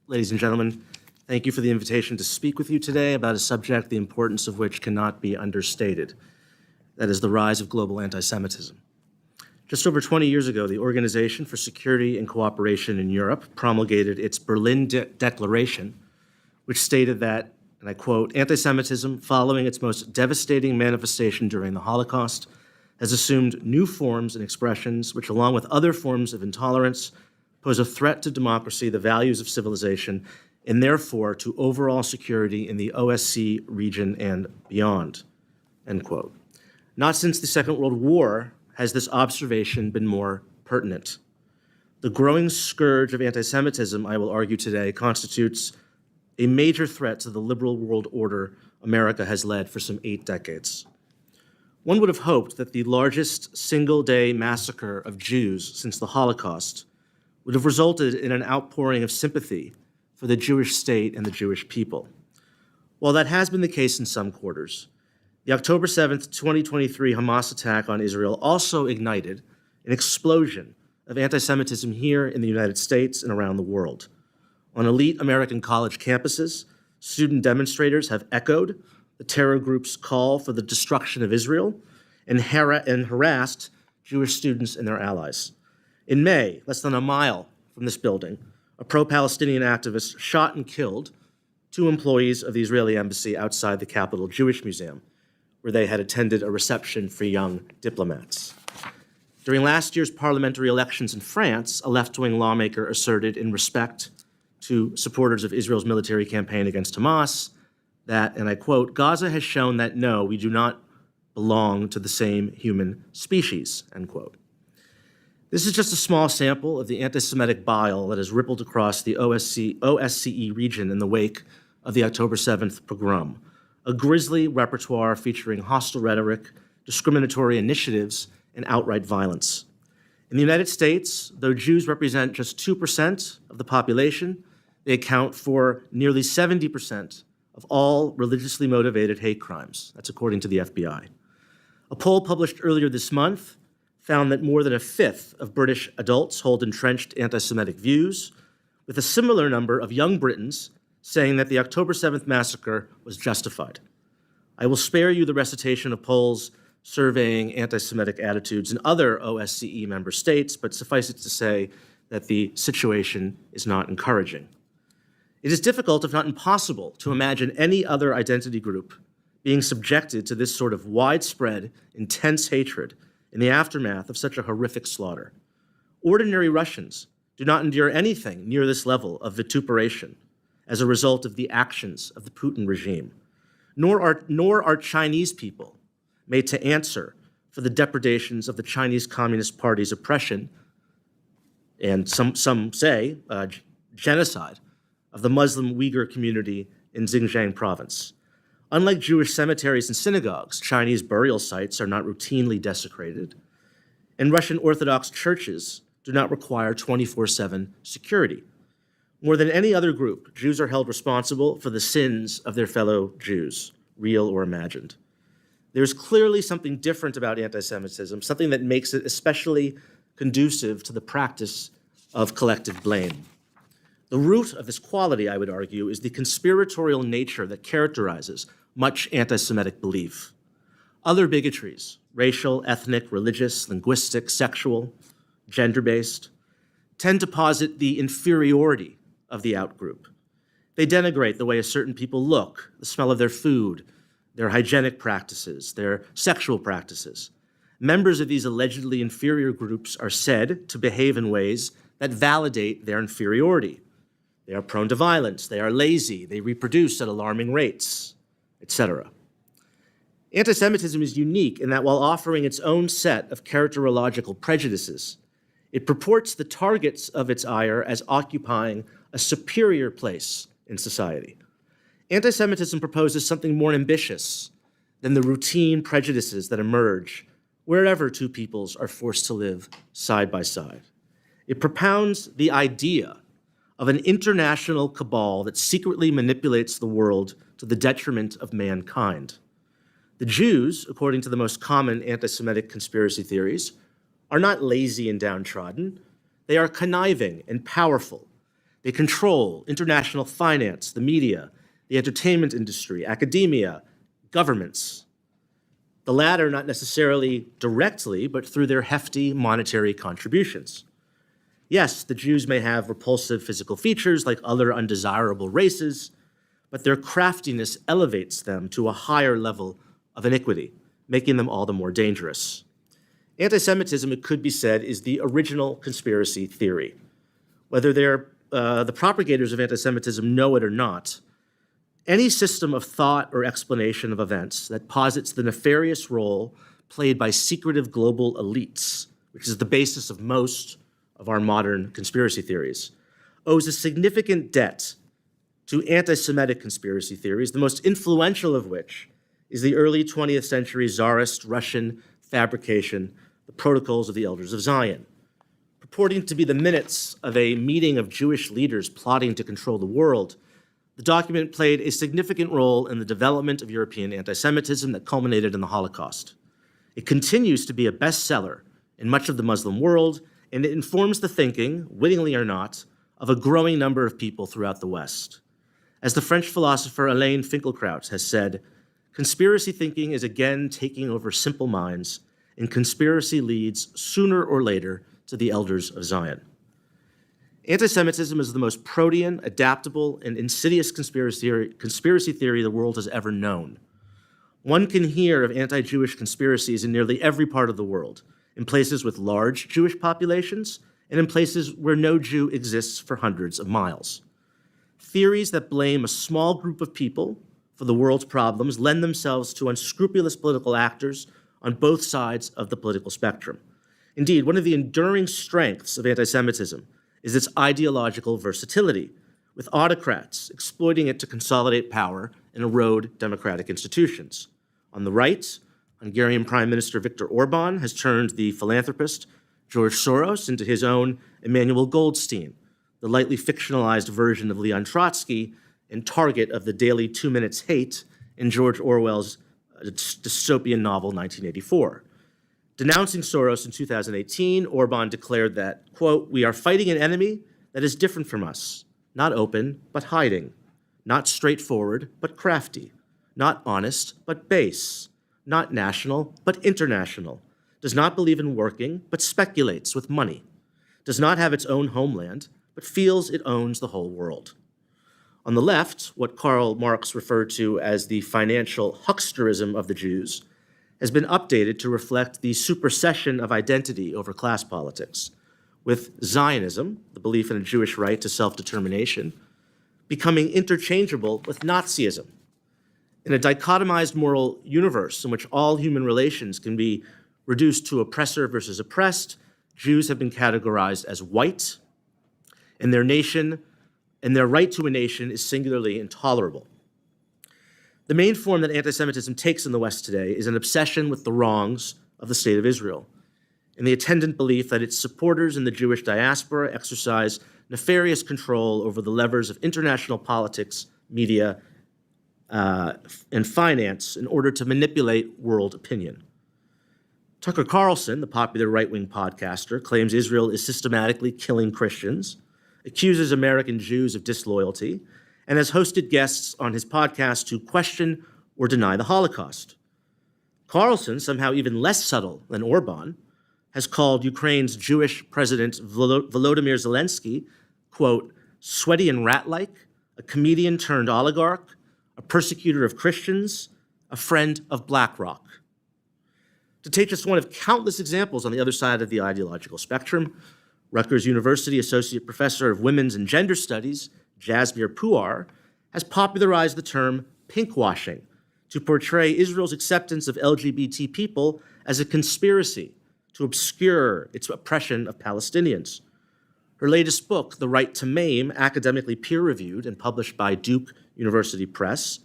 Ladies and gentlemen, thank you for the invitation to speak with you today about a subject the importance of which cannot be understated. That is the rise of global anti-Semitism. Just over 20 years ago, the Organization for Security and Cooperation in Europe promulgated its Berlin Declaration, which stated that, and I quote, "Anti-Semitism, following its most devastating manifestation during the Holocaust, has assumed new forms and expressions which, along with other forms of intolerance, pose a threat to democracy, the values of civilization, and therefore to overall security in the OSCE region and beyond," end quote. Not since the Second World War has this observation been more pertinent. The growing scourge of anti-Semitism, I will argue today, constitutes a major threat to the liberal world order America has led for some 8 decades. One would have hoped that the largest single-day massacre of Jews since the Holocaust would have resulted in an outpouring of sympathy for the Jewish state and the Jewish people. While that has been the case in some quarters, the October 7th, 2023 Hamas attack on Israel also ignited an explosion of anti-Semitism here in the United States and around the world. On elite American college campuses, student demonstrators have echoed the terror group's call for the destruction of Israel and harassed Jewish students and their allies. In May, less than a mile from this building, a pro-Palestinian activist shot and killed 2 employees of the Israeli embassy outside the Capitol Jewish Museum, where they had attended a reception for young diplomats. During last year's parliamentary elections in France, a left-wing lawmaker asserted in respect to supporters of Israel's military campaign against Hamas that, and I quote, "Gaza has shown that no, we do not belong to the same human species," end quote. This is just a small sample of the anti-Semitic bile that has rippled across the OSCE region in the wake of the October 7th pogrom, a grisly repertoire featuring hostile rhetoric, discriminatory initiatives, and outright violence. In the United States, though Jews represent just 2% of the population, they account for nearly 70% of all religiously motivated hate crimes. That's according to the FBI. A poll published earlier this month found that more than a fifth of British adults hold entrenched anti-Semitic views, with a similar number of young Britons saying that the October 7th massacre was justified. I will spare you the recitation of polls surveying anti-Semitic attitudes in other OSCE member states, but suffice it to say that the situation is not encouraging. It is difficult, if not impossible, to imagine any other identity group being subjected to this sort of widespread, intense hatred in the aftermath of such a horrific slaughter. Ordinary Russians do not endure anything near this level of vituperation as a result of the actions of the Putin regime, nor are Chinese people made to answer for the depredations of the Chinese Communist Party's oppression and some say genocide of the Muslim Uyghur community in Xinjiang province. Unlike Jewish cemeteries and synagogues, Chinese burial sites are not routinely desecrated, and Russian Orthodox churches do not require 24/7 security. More than any other group, Jews are held responsible for the sins of their fellow Jews, real or imagined. There's clearly something different about anti-Semitism, something that makes it especially conducive to the practice of collective blame. The root of this quality, I would argue, is the conspiratorial nature that characterizes much anti-Semitic belief. Other bigotries, racial, ethnic, religious, linguistic, sexual, gender-based, tend to posit the inferiority of the outgroup. They denigrate the way a certain people look, the smell of their food, their hygienic practices, their sexual practices. Members of these allegedly inferior groups are said to behave in ways that validate their inferiority. They are prone to violence, they are lazy, they reproduce at alarming rates, etc. Anti-Semitism is unique in that while offering its own set of characterological prejudices, it purports the targets of its ire as occupying a superior place in society. Anti-Semitism proposes something more ambitious than the routine prejudices that emerge wherever 2 peoples are forced to live side by side. It propounds the idea of an international cabal that secretly manipulates the world to the detriment of mankind. The Jews, according to the most common anti-Semitic conspiracy theories, are not lazy and downtrodden. They are conniving and powerful. They control international finance, the media, the entertainment industry, academia, governments. The latter not necessarily directly, but through their hefty monetary contributions. Yes, the Jews may have repulsive physical features like other undesirable races, but their craftiness elevates them to a higher level of iniquity, making them all the more dangerous. Anti-Semitism, it could be said, is the original conspiracy theory. Whether the propagators of anti-Semitism know it or not, any system of thought or explanation of events that posits the nefarious role played by secretive global elites, which is the basis of most of our modern conspiracy theories, owes a significant debt to anti-Semitic conspiracy theories, the most influential of which is the early 20th century Tsarist Russian fabrication, the Protocols of the Elders of Zion. Purporting to be the minutes of a meeting of Jewish leaders plotting to control the world, the document played a significant role in the development of European anti-Semitism that culminated in the Holocaust. It continues to be a bestseller in much of the Muslim world, and it informs the thinking, wittingly or not, of a growing number of people throughout the West. As the French philosopher Alain Finkielkraut has said, conspiracy thinking is again taking over simple minds, and conspiracy leads sooner or later to the Elders of Zion. Anti-Semitism is the most protean, adaptable, and insidious conspiracy theory the world has ever known. One can hear of anti-Jewish conspiracies in nearly every part of the world, in places with large Jewish populations and in places where no Jew exists for hundreds of miles. Theories that blame a small group of people for the world's problems lend themselves to unscrupulous political actors on both sides of the political spectrum. Indeed, one of the enduring strengths of anti-Semitism is its ideological versatility, with autocrats exploiting it to consolidate power and erode democratic institutions. On the right, Hungarian Prime Minister Viktor Orban has turned the philanthropist George Soros into his own Emmanuel Goldstein, the lightly fictionalized version of Leon Trotsky and target of the daily 2 minutes hate in George Orwell's dystopian novel 1984. Denouncing Soros in 2018, Orban declared that, quote, "We are fighting an enemy that is different from us, not open, but hiding, not straightforward, but crafty, not honest, but base, not national, but international, does not believe in working, but speculates with money, does not have its own homeland, but feels it owns the whole world." On the left, what Karl Marx referred to as the financial hucksterism of the Jews has been updated to reflect the supersession of identity over class politics, with Zionism, the belief in a Jewish right to self-determination, becoming interchangeable with Nazism. In a dichotomized moral universe in which all human relations can be reduced to oppressor versus oppressed, Jews have been categorized as white, and their right to a nation is singularly intolerable. The main form that anti-Semitism takes in the West today is an obsession with the wrongs of the State of Israel, and the attendant belief that its supporters in the Jewish diaspora exercise nefarious control over the levers of international politics, media, and finance in order to manipulate world opinion. Tucker Carlson, the popular right-wing podcaster, claims Israel is systematically killing Christians, accuses American Jews of disloyalty, and has hosted guests on his podcast to question or deny the Holocaust. Carlson, somehow even less subtle than Orban, has called Ukraine's Jewish President Volodymyr Zelensky, quote, "sweaty and rat-like, a comedian turned oligarch, a persecutor of Christians, a friend of BlackRock." To take just one of countless examples on the other side of the ideological spectrum, Rutgers University Associate Professor of Women's and Gender Studies, Jasmir Puar, has popularized the term pinkwashing to portray Israel's acceptance of LGBT people as a conspiracy to obscure its oppression of Palestinians. Her latest book, The Right to Maim, academically peer-reviewed and published by Duke University Press,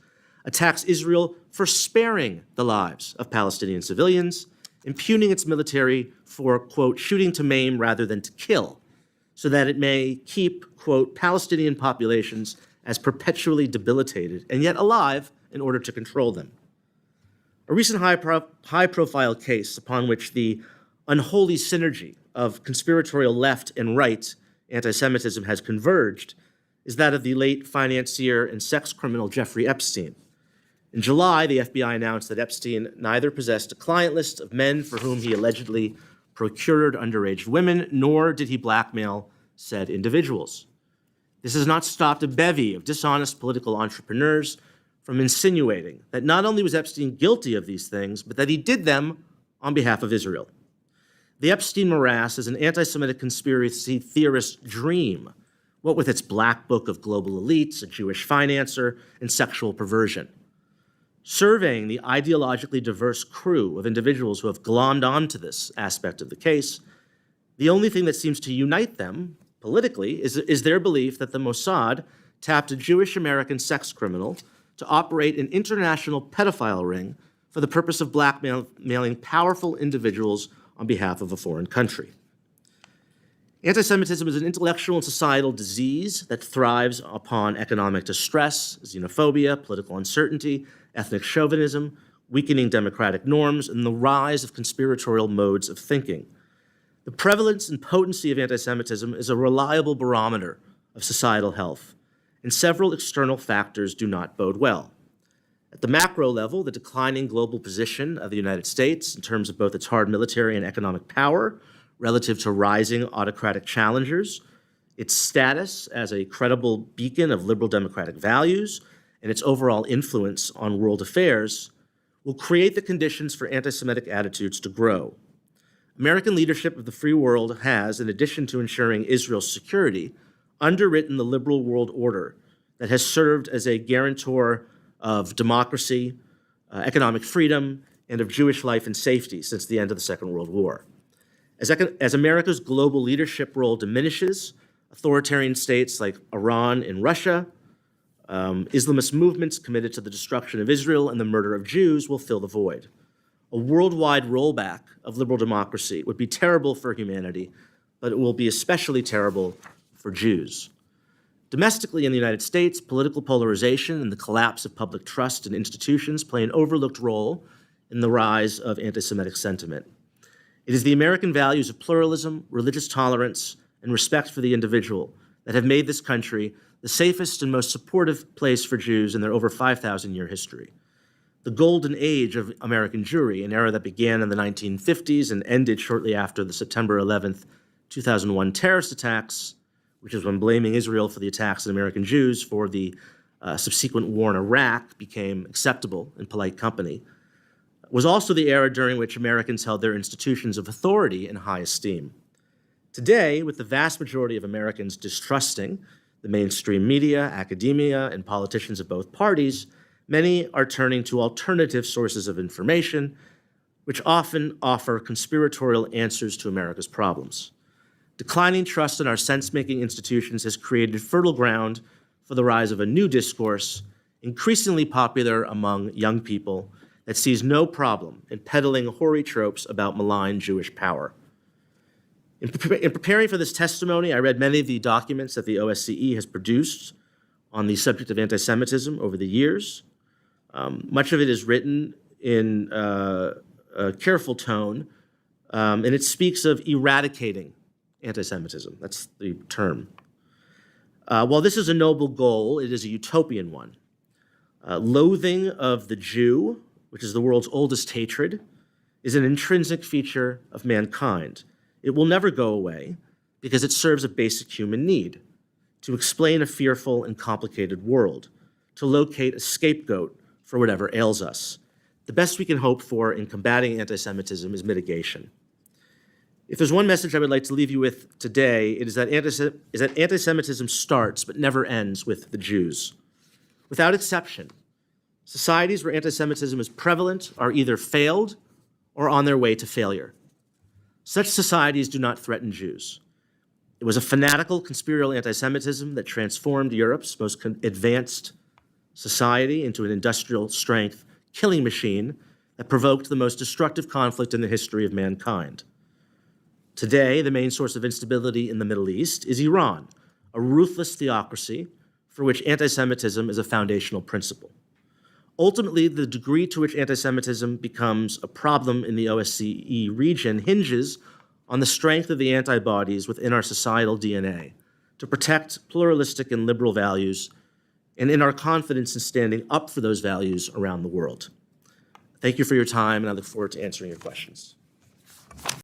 attacks Israel for sparing the lives of Palestinian civilians, impugning its military for, quote, "shooting to maim rather than to kill," so that it may keep, quote, "Palestinian populations as perpetually debilitated and yet alive in order to control them." A recent high-profile case upon which the unholy synergy of conspiratorial left and right anti-Semitism has converged is that of the late financier and sex criminal Jeffrey Epstein. In July, the FBI announced that Epstein neither possessed a client list of men for whom he allegedly procured underage women, nor did he blackmail said individuals. This has not stopped a bevy of dishonest political entrepreneurs from insinuating that not only was Epstein guilty of these things, but that he did them on behalf of Israel. The Epstein morass is an anti-Semitic conspiracy theorist's dream, what with its black book of global elites, a Jewish financer, and sexual perversion. Surveying the ideologically diverse crew of individuals who have glommed onto this aspect of the case, the only thing that seems to unite them politically is their belief that the Mossad tapped a Jewish American sex criminal to operate an international pedophile ring for the purpose of blackmailing powerful individuals on behalf of a foreign country. Anti-Semitism is an intellectual and societal disease that thrives upon economic distress, xenophobia, political uncertainty, ethnic chauvinism, weakening democratic norms, and the rise of conspiratorial modes of thinking. The prevalence and potency of anti-Semitism is a reliable barometer of societal health, and several external factors do not bode well. At the macro level, the declining global position of the United States in terms of both its hard military and economic power relative to rising autocratic challengers, its status as a credible beacon of liberal democratic values, and its overall influence on world affairs will create the conditions for anti-Semitic attitudes to grow. American leadership of the free world has, in addition to ensuring Israel's security, underwritten the liberal world order that has served as a guarantor of democracy, economic freedom, and of Jewish life and safety since the end of the Second World War. As America's global leadership role diminishes, authoritarian states like Iran and Russia, Islamist movements committed to the destruction of Israel and the murder of Jews will fill the void. A worldwide rollback of liberal democracy would be terrible for humanity, but it will be especially terrible for Jews. Domestically in the United States, political polarization and the collapse of public trust in institutions play an overlooked role in the rise of anti-Semitic sentiment. It is the American values of pluralism, religious tolerance, and respect for the individual that have made this country the safest and most supportive place for Jews in their over 5,000-year history. The golden age of American Jewry, an era that began in the 1950s and ended shortly after the September 11th, 2001 terrorist attacks, which is when blaming Israel for the attacks on American Jews for the subsequent war in Iraq became acceptable in polite company, was also the era during which Americans held their institutions of authority in high esteem. Today, with the vast majority of Americans distrusting the mainstream media, academia, and politicians of both parties, many are turning to alternative sources of information, which often offer conspiratorial answers to America's problems. Declining trust in our sense-making institutions has created fertile ground for the rise of a new discourse, increasingly popular among young people, that sees no problem in peddling hoary tropes about malign Jewish power. In preparing for this testimony, I read many of the documents that the OSCE has produced on the subject of anti-Semitism over the years. Much of it is written in a careful tone, and it speaks of eradicating anti-Semitism. That's the term. While this is a noble goal, it is a utopian one. Loathing of the Jew, which is the world's oldest hatred, is an intrinsic feature of mankind. It will never go away because it serves a basic human need: to explain a fearful and complicated world, to locate a scapegoat for whatever ails us. The best we can hope for in combating anti-Semitism is mitigation. If there's one message I would like to leave you with today, it is that anti-Semitism starts but never ends with the Jews. Without exception, societies where anti-Semitism is prevalent are either failed or on their way to failure. Such societies do not threaten Jews. It was a fanatical, conspiratorial anti-Semitism that transformed Europe's most advanced society into an industrial-strength killing machine that provoked the most destructive conflict in the history of mankind. Today, the main source of instability in the Middle East is Iran, a ruthless theocracy for which anti-Semitism is a foundational principle. Ultimately, the degree to which anti-Semitism becomes a problem in the OSCE region hinges on the strength of the antibodies within our societal DNA to protect pluralistic and liberal values, and in our confidence in standing up for those values around the world. Thank you for your time, and I look forward to answering your questions.